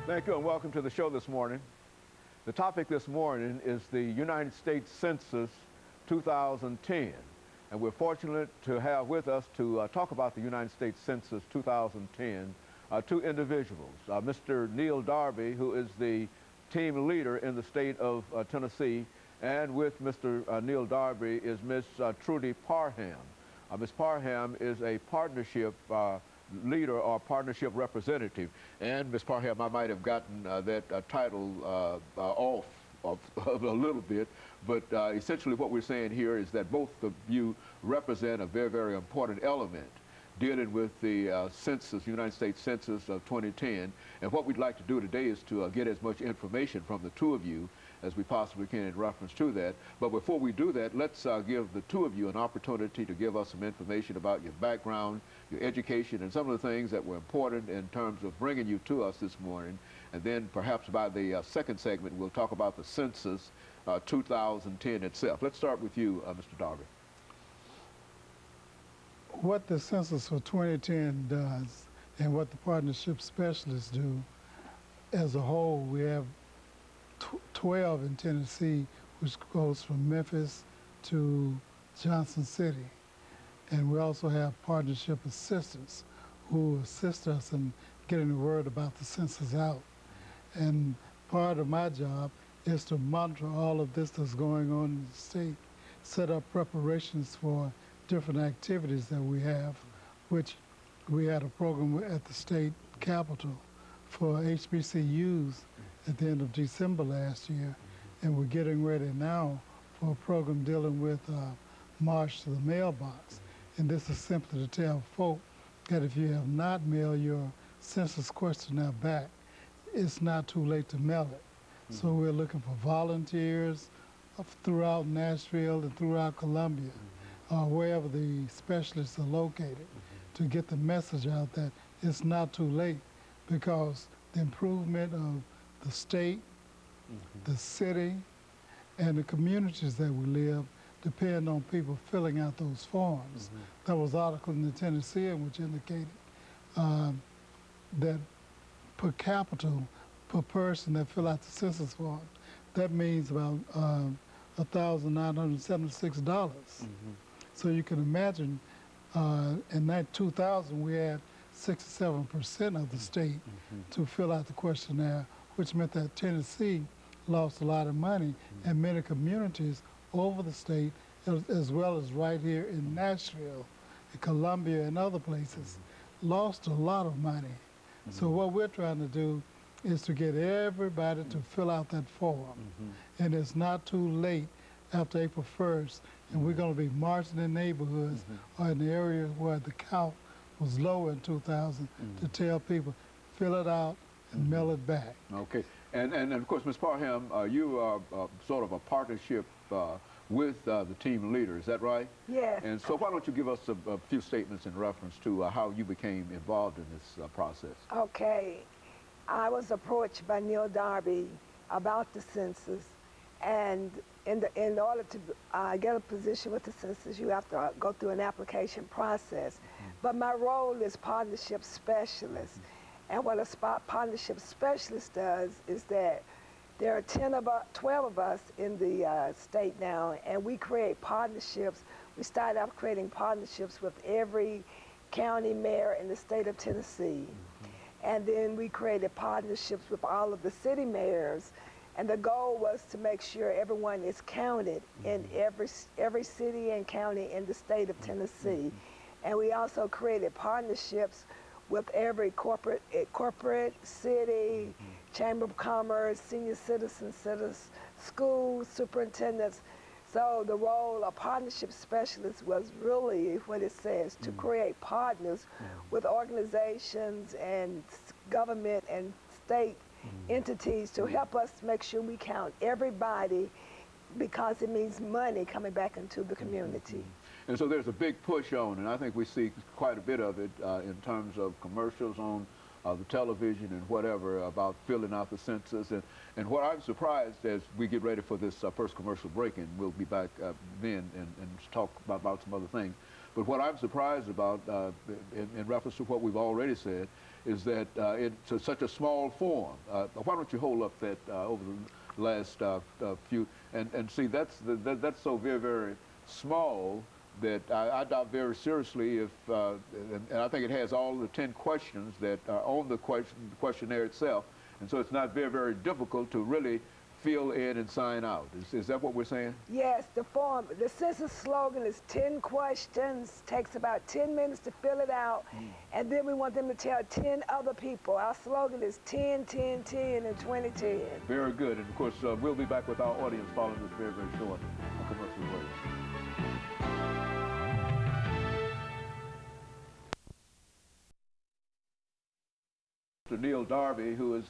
Thank you and welcome to the show this morning. The topic this morning is the United States Census 2010. And we're fortunate to have with us to talk about the United States Census 2010 two individuals. Mr. NDarby, who is the team leader in the state of Tennessee, and with Mr. NDarby is Ms. TParham. Ms. Parham is a partnership leader or partnership representative. And Ms. Parham, I might have gotten that title off a little bit, but essentially what we're saying here is that both of you represent a very, very important element dealing with the census, United States Census of 2010. And what we'd like to do today is to get as much information from the two of you as we possibly can in reference to that. But before we do that, let's give the two of you an opportunity to give us some information about your background, your education, and some of the things that were important in terms of bringing you to us this morning. And then perhaps by the second segment, we'll talk about the Census 2010 itself. Let's start with you, Mr. Darby. What the Census for 2010 does and what the partnership specialists do as a whole, we have 12 in Tennessee, which goes from Memphis to Johnson City. And we also have partnership assistants who assist us in getting the word about the census out. And part of my job is to monitor all of this that's going on in the state, set up preparations for different activities that we have, which we had a program at the state capitol for HBCUs at the end of December last year, and we're getting ready now for a program dealing with March to the Mailbox. And this is simply to tell folk that if you have not mailed your census questionnaire back, it's not too late to mail it. So we're looking for volunteers throughout Nashville and throughout Columbia, wherever the specialists are located, to get the message out that it's not too late, because the improvement of the state, the city, and the communities that we live depend on people filling out those forms. There was an article in the Tennessean which indicated that per capita, per person that fill out the census form, that means about $1,976. So you can imagine in that 2000 we had 67% of the state to fill out the questionnaire, which meant that Tennessee lost a lot of money, and many communities over the state, as well as right here in Nashville, in Columbia, and other places, lost a lot of money. So what we're trying to do is to get everybody to fill out that form. And it's not too late after April 1st, and we're going to be marching in neighborhoods or in the areas where the count was low in 2000 to tell people, fill it out and mail it back. Okay. And of course, Ms. Parham, you are sort of a partnership with the team leader, is that right? Yes. And so why don't you give us a few statements in reference to how you became involved in this process? Okay. I was approached by NDarby about the census, and in order to get a position with the census, you have to go through an application process. But my role is partnership specialist. And what a partnership specialist does is that there are 12 of us in the state now, and we create partnerships. We started off creating partnerships with every county mayor in the state of Tennessee. And then we created partnerships with all of the city mayors. And the goal was to make sure everyone is counted in every city and county in the state of Tennessee. And we also created partnerships with every corporate city, chamber of commerce, senior citizens, schools, superintendents. So the role of partnership specialist was really what it says, to create partners with organizations and government and state entities to help us make sure we count everybody, because it means money coming back into the community. And so there's a big push on, and I think we see quite a bit of it in terms of commercials on the television and whatever about filling out the census. And what I'm surprised as we get ready for this first commercial break, and we'll be back then and talk about some other things. But what I'm surprised about, in reference to what we've already said, is that it's such a small form. Why don't you hold up that over the last few, and see, that's so very, very small that I doubt very seriously if, and I think it has all the 10 questions that are on the questionnaire itself, and so it's not very, very difficult to really fill in and sign out. Is that what we're saying? Yes, the census slogan is 10 questions, takes about 10 minutes to fill it out, and then we want them to tell 10 other people. Our slogan is 10, 10, 10, and 2010. Very good, and of course, we'll be back with our audience following this very, very short commercial break. Mr. NDarby, who is